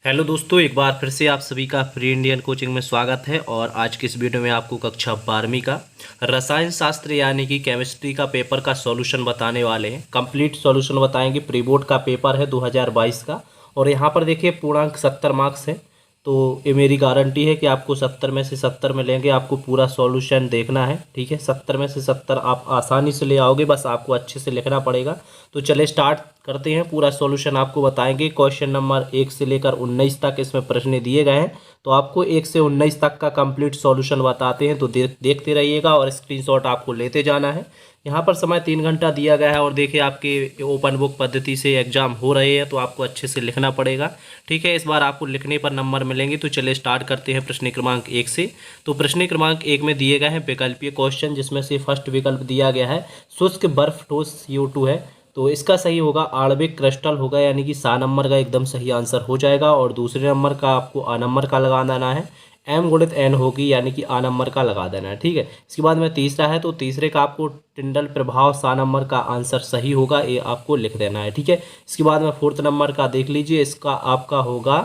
Hello दोस्तों, एक बार फिर से आप सभी का फ्री इंडियन कोचिंग में स्वागत है। और आज की इस वीडियो में आपको कक्षा 12वीं का रसायन शास्त्र यानी कि केमिस्ट्री का पेपर का सॉल्यूशन बताने वाले हैं। कंप्लीट सॉल्यूशन बताएंगे। प्री बोर्ड का पेपर है 2022 का और यहाँ पर देखिए पूर्णांक 70 मार्क्स है। तो ये मेरी गारंटी है कि आपको 70 में से 70 में लेंगे। आपको पूरा सॉल्यूशन देखना है, ठीक है। 70 में से 70 आप आसानी से ले आओगे, बस आपको अच्छे से लिखना पड़ेगा। तो चले स्टार्ट करते हैं। पूरा सॉल्यूशन आपको बताएंगे। क्वेश्चन नंबर 1 से लेकर 19 तक इसमें प्रश्न दिए गए हैं। तो आपको 1 से 19 तक का कंप्लीट सॉल्यूशन बताते हैं, तो देखते रहिएगा और स्क्रीनशॉट आपको लेते जाना है। यहाँ पर समय 3 घंटा दिया गया है और देखिए आपके ओपन बुक पद्धति से एग्जाम हो रहे हैं, तो आपको अच्छे से लिखना पड़ेगा, ठीक है। इस बार आपको लिखने पर नंबर मिलेंगे। तो चलिए स्टार्ट करते हैं प्रश्न क्रमांक 1 से। तो प्रश्न क्रमांक 1 में दिए गए हैं विकल्पीय क्वेश्चन, जिसमें से फर्स्ट विकल्प दिया गया है शुष्क बर्फ ठोस CO2 है। तो इसका सही होगा आणविक क्रिस्टल होगा, यानी कि सा नंबर का एकदम सही आंसर हो जाएगा। और दूसरे नंबर का आपको आ नंबर का लगा देना है। M गुणित N होगी, यानी कि आ नंबर का लगा देना है, ठीक है। इसके बाद में तीसरा है, तो तीसरे का आपको टिंडल प्रभाव सा नंबर का आंसर सही होगा, ये आपको लिख देना है, ठीक है। इसके बाद में फोर्थ नंबर का देख लीजिए, इसका आपका होगा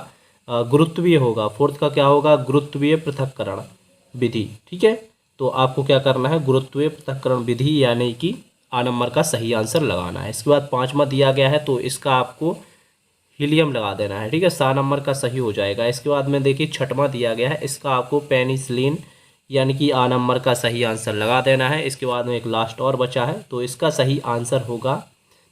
गुरुत्वीय होगा। फोर्थ का क्या होगा? गुरुत्वीय पृथक्करण विधि, ठीक है। तो आपको क्या करना है? गुरुत्वीय पृथक्करण विधि यानी कि आ नंबर का सही आंसर लगाना है। इसके बाद पांचवा दिया गया है, तो इसका आपको हीलियम लगा देना है, ठीक है। सा नंबर का सही हो जाएगा। इसके बाद में देखिए छठवां दिया गया है, इसका आपको पेनिसिलिन यानी कि आ नंबर का सही आंसर लगा देना है। इसके बाद में एक लास्ट और बचा है, तो इसका सही आंसर होगा,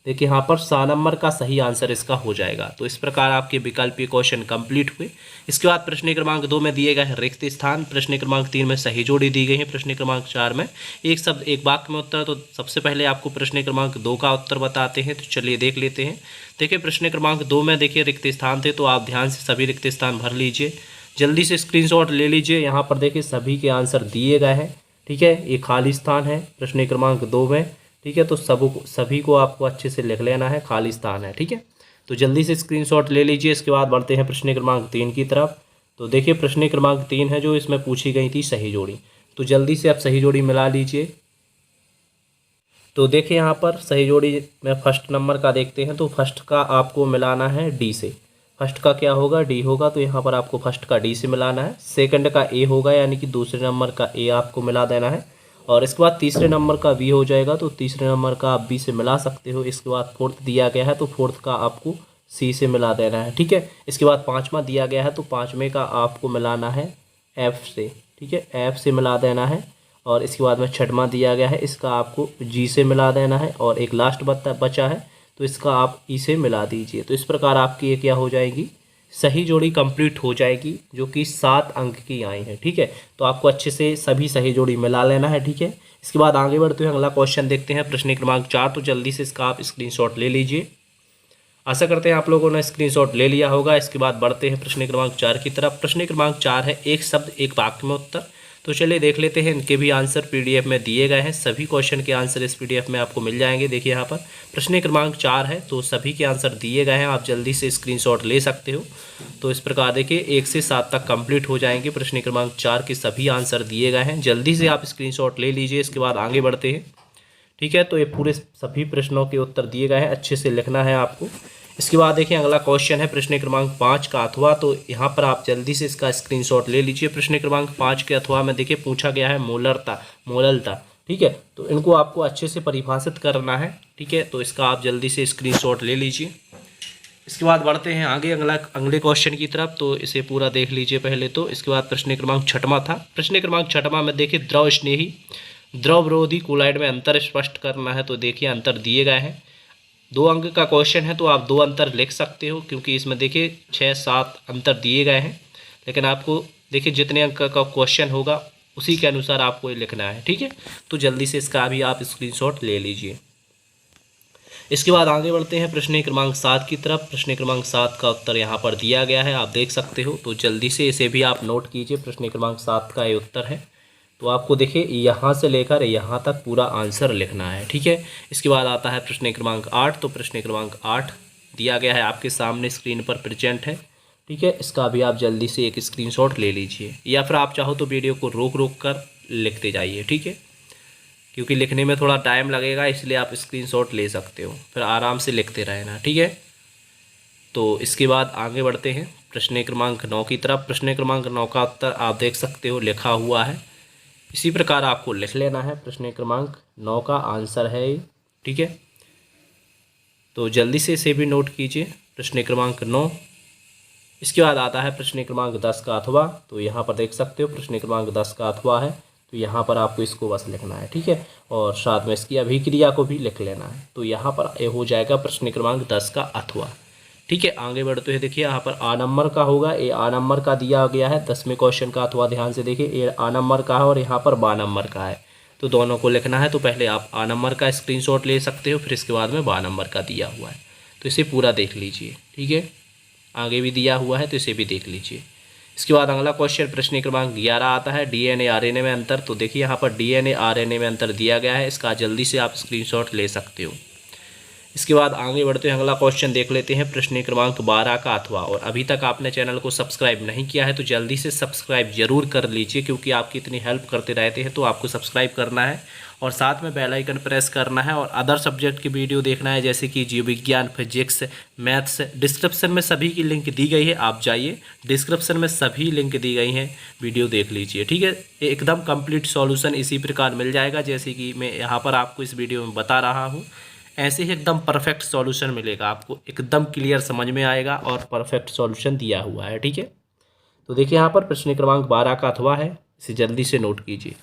देखिए यहाँ पर सा नंबर का सही आंसर इसका हो जाएगा। तो इस प्रकार आपके विकल्पीय क्वेश्चन कंप्लीट हुए। इसके बाद प्रश्न क्रमांक 2 में दिए गए हैं रिक्त स्थान। प्रश्न क्रमांक 3 में सही जोड़ी दी गई है। प्रश्न क्रमांक 4 में एक शब्द एक वाक्य में उत्तर। तो सबसे पहले आपको प्रश्न क्रमांक 2 का उत्तर बताते हैं, तो चलिए देख लेते हैं। देखिए प्रश्न क्रमांक 2 में देखिए रिक्त स्थान थे, तो आप ध्यान से सभी रिक्त स्थान भर लीजिए। जल्दी से स्क्रीनशॉट ले लीजिए। यहाँ पर देखिए सभी के आंसर दिए गए हैं, ठीक है। ये खाली स्थान है प्रश्न क्रमांक 2 में, ठीक है। तो सभी को आपको अच्छे से लिख लेना है, खाली स्थान है, ठीक है। तो जल्दी से स्क्रीनशॉट ले लीजिए। इसके बाद बढ़ते हैं प्रश्न क्रमांक 3 की तरफ। तो देखिए प्रश्न क्रमांक 3 है जो इसमें पूछी गई थी सही जोड़ी। तो जल्दी से आप सही जोड़ी मिला लीजिए। तो देखिए यहाँ पर सही जोड़ी में फर्स्ट नंबर का देखते हैं, तो फर्स्ट का आपको मिलाना है डी से। फर्स्ट का क्या होगा? डी होगा, तो यहाँ पर आपको फर्स्ट का डी से मिलाना है। सेकंड का ए होगा, यानी कि दूसरे नंबर का ए आपको मिला देना है। और इसके बाद तीसरे नंबर का बी हो जाएगा, तो तीसरे नंबर का आप बी से मिला सकते हो। इसके बाद फोर्थ दिया गया है, तो फोर्थ का आपको सी से मिला देना है, ठीक है। इसके बाद पाँचवा दिया गया है, तो पाँचवें का आपको मिलाना है एफ से, ठीक है। एफ से मिला देना है। और इसके बाद में छठवां दिया गया है, इसका आपको जी से मिला देना है। और एक लास्ट बचा है, तो इसका आप ई से मिला दीजिए। तो इस प्रकार आपकी ये क्या हो जाएगी? सही जोड़ी कंप्लीट हो जाएगी, जो कि 7 अंक की आई है, ठीक है। तो आपको अच्छे से सभी सही जोड़ी मिला लेना है, ठीक है। इसके बाद आगे बढ़ते हुए अगला क्वेश्चन देखते हैं, प्रश्न क्रमांक 4। तो जल्दी से इसका आप स्क्रीनशॉट ले लीजिए। आशा करते हैं आप लोगों ने स्क्रीनशॉट ले लिया होगा। इसके बाद बढ़ते हैं प्रश्न क्रमांक 4 की तरफ। प्रश्न क्रमांक 4 है एक शब्द एक वाक्य में उत्तर। तो चलिए देख लेते हैं। इनके भी आंसर PDF में दिए गए हैं। सभी क्वेश्चन के आंसर इस PDF में आपको मिल जाएंगे। देखिए यहाँ पर प्रश्न क्रमांक 4 है, तो सभी के आंसर दिए गए हैं। आप जल्दी से स्क्रीनशॉट ले सकते हो। तो इस प्रकार देखिए 1 से 7 तक कंप्लीट हो जाएंगे। प्रश्न क्रमांक 4 के सभी आंसर दिए गए हैं। जल्दी से आप स्क्रीनशॉट ले लीजिए। इसके बाद आगे बढ़ते हैं, ठीक है। तो ये पूरे सभी प्रश्नों के उत्तर दिए गए हैं, अच्छे से लिखना है आपको। इसके बाद देखिए अगला क्वेश्चन है प्रश्न क्रमांक 5 का अथवा। तो यहाँ पर आप जल्दी से इसका स्क्रीनशॉट ले लीजिए। प्रश्न क्रमांक 5 के अथवा में देखिए पूछा गया है मोललता, ठीक है। तो इनको आपको अच्छे से परिभाषित करना है, ठीक है। तो इसका आप जल्दी से स्क्रीनशॉट ले लीजिए। इसके बाद बढ़ते हैं आगे अगले क्वेश्चन की तरफ। तो इसे पूरा देख लीजिए पहले। तो इसके बाद प्रश्न क्रमांक 6वां था। प्रश्न क्रमांक 6वां में देखिए द्रव स्नेही द्रव विरोधी कोलाइड में अंतर स्पष्ट करना है। तो देखिए अंतर दिए गए हैं। 2 अंक का क्वेश्चन है, तो आप 2 अंतर लिख सकते हो, क्योंकि इसमें देखिए 6-7 अंतर दिए गए हैं। लेकिन आपको देखिए जितने अंक का क्वेश्चन होगा उसी के अनुसार आपको ये लिखना है, ठीक है। तो जल्दी से इसका भी आप स्क्रीनशॉट ले लीजिए। इसके बाद आगे बढ़ते हैं प्रश्न क्रमांक 7 की तरफ। प्रश्न क्रमांक 7 का उत्तर यहाँ पर दिया गया है, आप देख सकते हो। तो जल्दी से इसे भी आप नोट कीजिए। प्रश्न क्रमांक 7 का ये उत्तर है। तो आपको देखिए यहाँ से लेकर यहाँ तक पूरा आंसर लिखना है, ठीक है। इसके बाद आता है प्रश्न क्रमांक 8। तो प्रश्न क्रमांक 8 दिया गया है, आपके सामने स्क्रीन पर प्रेजेंट है, ठीक है। इसका भी आप जल्दी से एक स्क्रीनशॉट ले लीजिए, या फिर आप चाहो तो वीडियो को रोक रोक कर लिखते जाइए, ठीक है। क्योंकि लिखने में थोड़ा टाइम लगेगा, इसलिए आप स्क्रीनशॉट ले सकते हो, फिर आराम से लिखते रहना, ठीक है। तो इसके बाद आगे बढ़ते हैं प्रश्न क्रमांक 9 की तरफ। प्रश्न क्रमांक 9 का उत्तर आप देख सकते हो लिखा हुआ है, इसी प्रकार आपको लिख लेना है। प्रश्न क्रमांक 9 का आंसर है ये, ठीक है। तो जल्दी से इसे भी नोट कीजिए, प्रश्न क्रमांक 9। इसके बाद आता है प्रश्न क्रमांक 10 का अथवा। तो यहाँ पर देख सकते हो प्रश्न क्रमांक 10 का अथवा है, तो यहाँ पर आपको इसको बस लिखना है, ठीक है। और साथ में इसकी अभिक्रिया को भी लिख लेना है। तो यहाँ पर ये हो जाएगा प्रश्न क्रमांक 10 का अथवा, ठीक है। आगे बढ़ते हुए देखिए यहाँ पर आ नंबर का होगा, ये आ नंबर का दिया गया है 10वें क्वेश्चन का अथवा। ध्यान से देखिए, ये आ नंबर का है और यहाँ पर बा नंबर का है, तो दोनों को लिखना है। तो पहले आप आ नंबर का स्क्रीनशॉट ले सकते हो, फिर इसके बाद में बा नंबर का दिया हुआ है, तो इसे पूरा देख लीजिए, ठीक है। आगे भी दिया हुआ है तो इसे भी देख लीजिए। इसके बाद अगला क्वेश्चन प्रश्न क्रमांक 11 आता है, डीएनए आरएनए में अंतर। तो देखिए यहाँ पर डीएनए आरएनए में अंतर दिया गया है, इसका जल्दी से आप स्क्रीनशॉट ले सकते हो। इसके बाद आगे बढ़ते हैं, अगला क्वेश्चन देख लेते हैं प्रश्न क्रमांक 12 का अथवा। और अभी तक आपने चैनल को सब्सक्राइब नहीं किया है तो जल्दी से सब्सक्राइब जरूर कर लीजिए, क्योंकि आपकी इतनी हेल्प करते रहते हैं, तो आपको सब्सक्राइब करना है और साथ में बेल आइकन प्रेस करना है। और अदर सब्जेक्ट की वीडियो देखना है, जैसे कि जीव विज्ञान, फिजिक्स, मैथ्स, डिस्क्रिप्शन में सभी की लिंक दी गई है, आप जाइए डिस्क्रिप्शन में सभी लिंक दी गई हैं, वीडियो देख लीजिए, ठीक है। एकदम कंप्लीट सॉल्यूशन इसी प्रकार मिल जाएगा, जैसे कि मैं यहाँ पर आपको इस वीडियो में बता रहा हूँ। ऐसे ही एकदम परफेक्ट सॉल्यूशन मिलेगा आपको, एकदम क्लियर समझ में आएगा और परफेक्ट सॉल्यूशन दिया हुआ है, ठीक है। तो देखिए यहाँ पर प्रश्न क्रमांक 12 का अथवा है, इसे जल्दी से नोट कीजिए।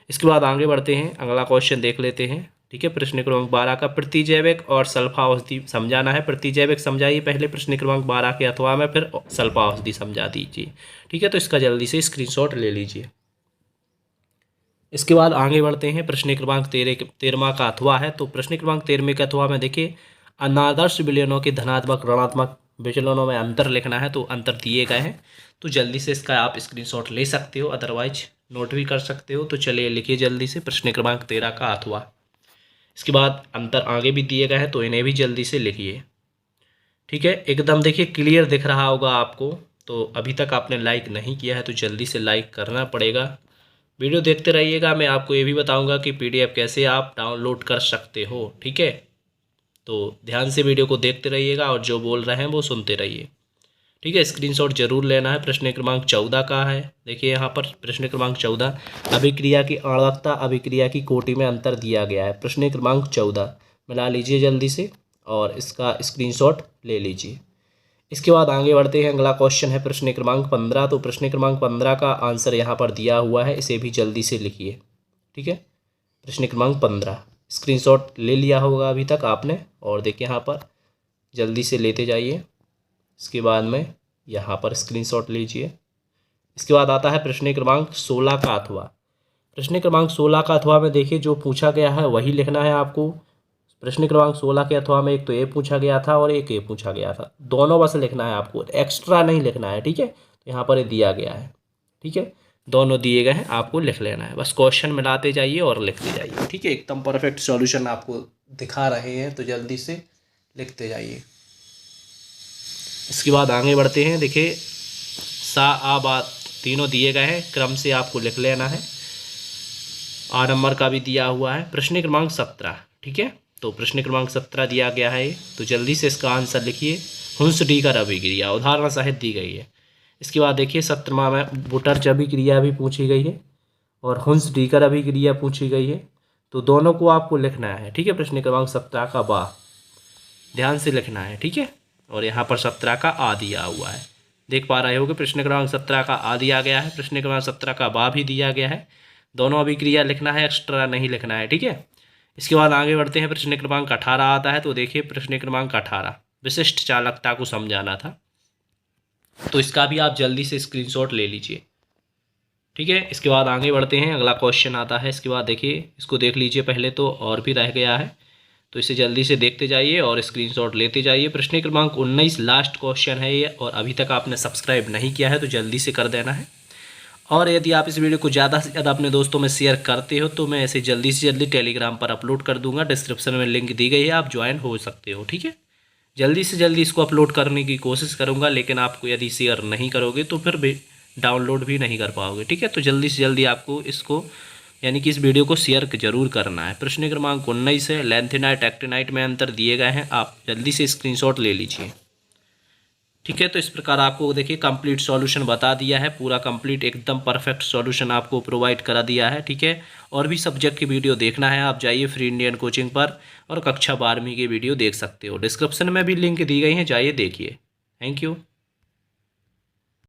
इसके बाद आगे बढ़ते हैं, अगला क्वेश्चन देख लेते हैं, ठीक है। प्रश्न क्रमांक 12 का प्रतिजैविक और सल्फा औषधि समझाना है। प्रतिजैविक समझाइए पहले प्रश्न क्रमांक 12 के अथवा में, फिर सल्फा औषधि समझा दीजिए, ठीक है। तो इसका जल्दी से स्क्रीनशॉट ले लीजिए। इसके बाद आगे बढ़ते हैं, प्रश्न क्रमांक 13वां का अथवा है। तो प्रश्न क्रमांक 13वें के अथवा में देखिए, अनादर्श विलयनों के धनात्मक ऋणात्मक विचलनों में अंतर लिखना है। तो अंतर दिए गए हैं, तो जल्दी से इसका आप स्क्रीनशॉट ले सकते हो, अदरवाइज नोट भी कर सकते हो। तो चलिए लिखिए जल्दी से प्रश्न क्रमांक 13 का अथवा। इसके बाद अंतर आगे भी दिए गए हैं, तो इन्हें भी जल्दी से लिखिए, ठीक है। एकदम देखिए क्लियर दिख रहा होगा आपको। तो अभी तक आपने लाइक नहीं किया है तो जल्दी से लाइक करना पड़ेगा। वीडियो देखते रहिएगा, मैं आपको ये भी बताऊंगा कि पीडीएफ कैसे आप डाउनलोड कर सकते हो, ठीक है। तो ध्यान से वीडियो को देखते रहिएगा और जो बोल रहे हैं वो सुनते रहिए, ठीक है। स्क्रीनशॉट जरूर लेना है। प्रश्न क्रमांक 14 का है, देखिए यहाँ पर प्रश्न क्रमांक 14, अभिक्रिया की आणवकता अभिक्रिया की कोटि में अंतर दिया गया है। प्रश्न क्रमांक 14 मिला लीजिए जल्दी से और इसका स्क्रीनशॉट ले लीजिए। इसके बाद आगे बढ़ते हैं, अगला क्वेश्चन है प्रश्न क्रमांक 15। तो प्रश्न क्रमांक 15 का आंसर यहाँ पर दिया हुआ है, इसे भी जल्दी से लिखिए, ठीक है। प्रश्न क्रमांक 15 स्क्रीनशॉट ले लिया होगा अभी तक आपने, और देखिए यहाँ पर जल्दी से लेते जाइए। इसके बाद में यहाँ पर स्क्रीनशॉट लीजिए। इसके बाद आता है प्रश्न क्रमांक 16 का अथवा। प्रश्न क्रमांक 16 का अथवा में देखिए जो पूछा गया है वही लिखना है आपको। प्रश्न क्रमांक 16 के अथवा में एक तो ये पूछा गया था और एक ये पूछा गया था, दोनों बस लिखना है आपको, एक्स्ट्रा नहीं लिखना है, ठीक है। तो यहाँ पर ये दिया गया है, ठीक है, दोनों दिए गए हैं, आपको लिख लेना है, बस क्वेश्चन मिलाते जाइए और लिखते जाइए, ठीक है। एकदम परफेक्ट सॉल्यूशन आपको दिखा रहे हैं, तो जल्दी से लिखते जाइए। इसके बाद आगे बढ़ते हैं, देखिए सा आ बा तीनों दिए गए हैं, क्रम से आपको लिख लेना है। आ नंबर का भी दिया हुआ है। प्रश्न क्रमांक 17, ठीक है। तो प्रश्न क्रमांक 17 दिया गया है, तो जल्दी से इसका आंसर लिखिए। हुंसडीकर अभिक्रिया उदाहरण सहित दी गई है। इसके बाद देखिए 17वां में बुटर्च अभिक्रिया भी पूछी गई है और हुंसडीकर अभिक्रिया पूछी गई है, तो दोनों को आपको लिखना है, ठीक है। प्रश्न क्रमांक 17 का बा ध्यान से लिखना है, ठीक है। और यहाँ पर 17 का आ दिया हुआ है, देख पा रहे हो कि प्रश्न क्रमांक 17 का आ दिया गया है, प्रश्न क्रमांक 17 का बा भी दिया गया है, दोनों अभिक्रिया लिखना है, एक्स्ट्रा नहीं लिखना है, ठीक है। इसके बाद आगे बढ़ते हैं, प्रश्न क्रमांक 18 आता है। तो देखिए प्रश्न क्रमांक 18 विशिष्ट चालकता को समझाना था, तो इसका भी आप जल्दी से स्क्रीनशॉट ले लीजिए, ठीक है। इसके बाद आगे बढ़ते हैं, अगला क्वेश्चन आता है। इसके बाद देखिए इसको देख लीजिए पहले, तो और भी रह गया है, तो इसे जल्दी से देखते जाइए और स्क्रीनशॉट लेते जाइए। प्रश्न क्रमांक 19 लास्ट क्वेश्चन है ये, और अभी तक आपने सब्सक्राइब नहीं किया है तो जल्दी से कर देना है। और यदि आप इस वीडियो को ज़्यादा से ज़्यादा अपने दोस्तों में शेयर करते हो तो मैं इसे जल्दी से जल्दी टेलीग्राम पर अपलोड कर दूंगा, डिस्क्रिप्शन में लिंक दी गई है, आप ज्वाइन हो सकते हो, ठीक है। जल्दी से जल्दी इसको अपलोड करने की कोशिश करूँगा, लेकिन आपको यदि शेयर नहीं करोगे तो फिर भी डाउनलोड भी नहीं कर पाओगे, ठीक है। तो जल्दी से जल्दी आपको इसको यानी कि इस वीडियो को शेयर जरूर करना है। प्रश्न क्रमांक 19 है, लैंथेनाइट एक्टिनाइट में अंतर दिए गए हैं, आप जल्दी से स्क्रीनशॉट ले लीजिए, ठीक है, तो इस प्रकार आपको देखिए कंप्लीट सॉल्यूशन बता दिया है, पूरा कंप्लीट एकदम परफेक्ट सॉल्यूशन आपको प्रोवाइड करा दिया है। ठीक है, और भी सब्जेक्ट की वीडियो देखना है आप जाइए फ्री इंडियन कोचिंग पर और कक्षा 12वीं की वीडियो देख सकते हो। डिस्क्रिप्शन में भी लिंक दी गई है, जाइए देखिए। Thank you.